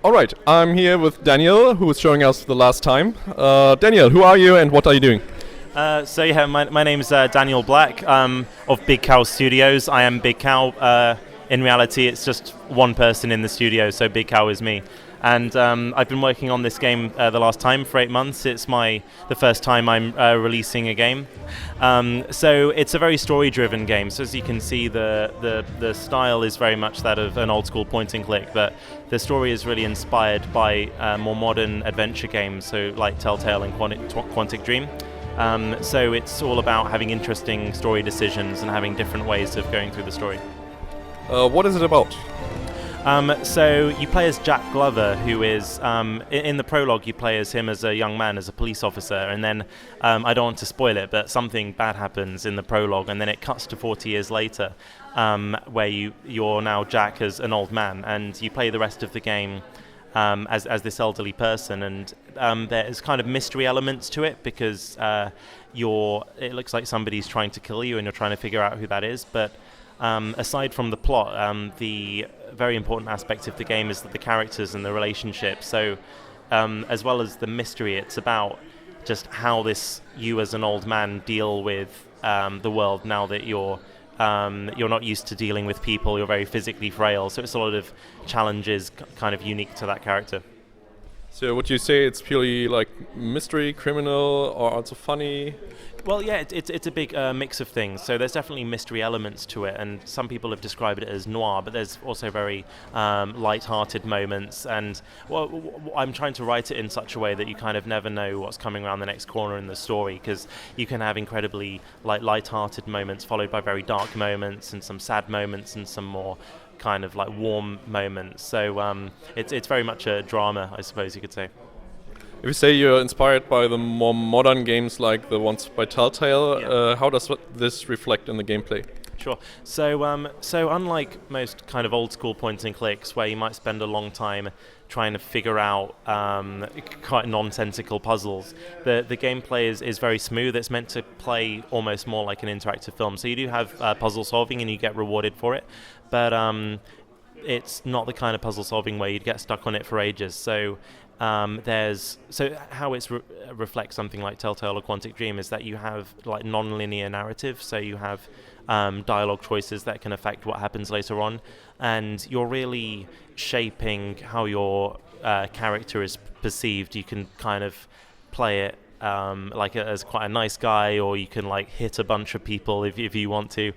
All right, I'm here with Daniel, who was showing us the last time. Daniel, who are you and what are you doing? My name is Daniel Black of Big Cow Studios. I am Big Cow. In reality, it's just one person in the studio, so Big Cow is me. And I've been working on this game the last time for 8 months. It's the first time I'm releasing a game. So it's a very story-driven game. So as you can see, the style is very much that of an old-school point-and-click, but the story is really inspired by more modern adventure games, so like Telltale and Quantic Dream. So it's all about having interesting story decisions and having different ways of going through the story. What is it about? So you play as Jack Glover, who is, in the prologue you play as him as a young man, as a police officer, and then, I don't want to spoil it, but something bad happens in the prologue, and then it cuts to 40 years later, where you're now Jack as an old man, and you play the rest of the game as this elderly person, and there's kind of mystery elements to it, because it looks like somebody's trying to kill you, and you're trying to figure out who that is, but aside from the plot, the very important aspect of the game is that the characters and the relationships. So, as well as the mystery, it's about just how you as an old man deal with the world now that you're not used to dealing with people. You're very physically frail, so it's a lot of challenges, kind of unique to that character. So would you say it's purely like mystery, criminal, or also funny? Well, yeah, it's a big mix of things. So there's definitely mystery elements to it, and some people have described it as noir, but there's also very light-hearted moments. And I'm trying to write it in such a way that you kind of never know what's coming around the next corner in the story, because you can have incredibly light-hearted moments followed by very dark moments and some sad moments and some more kind of like warm moments. So it's very much a drama, I suppose you could say. If you say you're inspired by the more modern games like the ones by Telltale, Yeah. How does this reflect in the gameplay? Sure. So unlike most kind of old school point and clicks where you might spend a long time trying to figure out quite nonsensical puzzles, the gameplay is very smooth. It's meant to play almost more like an interactive film. So you do have puzzle solving and you get rewarded for it, but it's not the kind of puzzle solving where you'd get stuck on it for ages. So how it reflects something like Telltale or Quantic Dream is that you have like non-linear narrative, so you have dialogue choices that can affect what happens later on, and you're really shaping how your character is perceived. You can kind of play it as quite a nice guy, or you can like hit a bunch of people if you want to.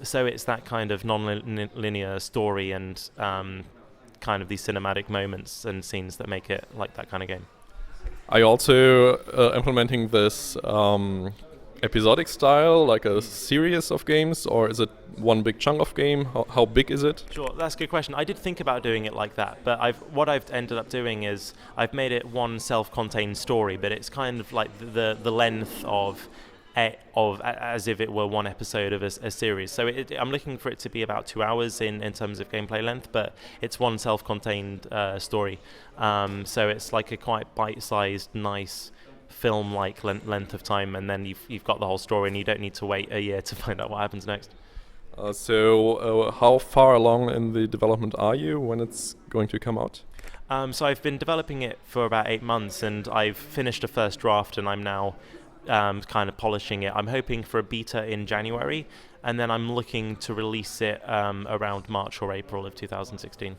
So it's that kind of non-linear story and kind of these cinematic moments and scenes that make it like that kind of game. Are you also implementing this episodic style, like a series of games, or is it one big chunk of game? How big is it? Sure, that's a good question. I did think about doing it like that, but what I've ended up doing is I've made it one self-contained story, but it's kind of like the length of as if it were one episode of a series. So I'm looking for it to be about 2 hours in terms of gameplay length, but it's one self-contained story. So it's like a quite bite-sized, nice film-like length of time, and then you've got the whole story, and you don't need to wait a year to find out what happens next. So how far along in the development are you when it's going to come out? So I've been developing it for about 8 months, and I've finished a first draft, and I'm now kind of polishing it. I'm hoping for a beta in January, and then I'm looking to release it around March or April of 2016.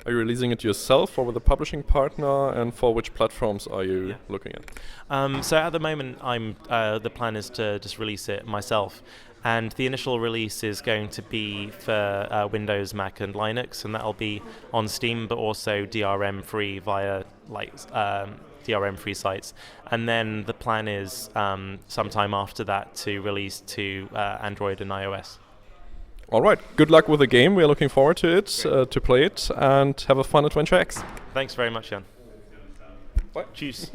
Are you releasing it yourself or with a publishing partner, and for which platforms are you looking at? So at the moment, the plan is to just release it myself, and the initial release is going to be for Windows, Mac, and Linux, and that'll be on Steam, but also DRM-free via DRM-free sites. And then the plan is sometime after that to release to Android and iOS. All right. Good luck with the game. We're looking forward to it, to play it, and have a fun AdventureX. Thanks very much, Jan. Bye. Tschüss.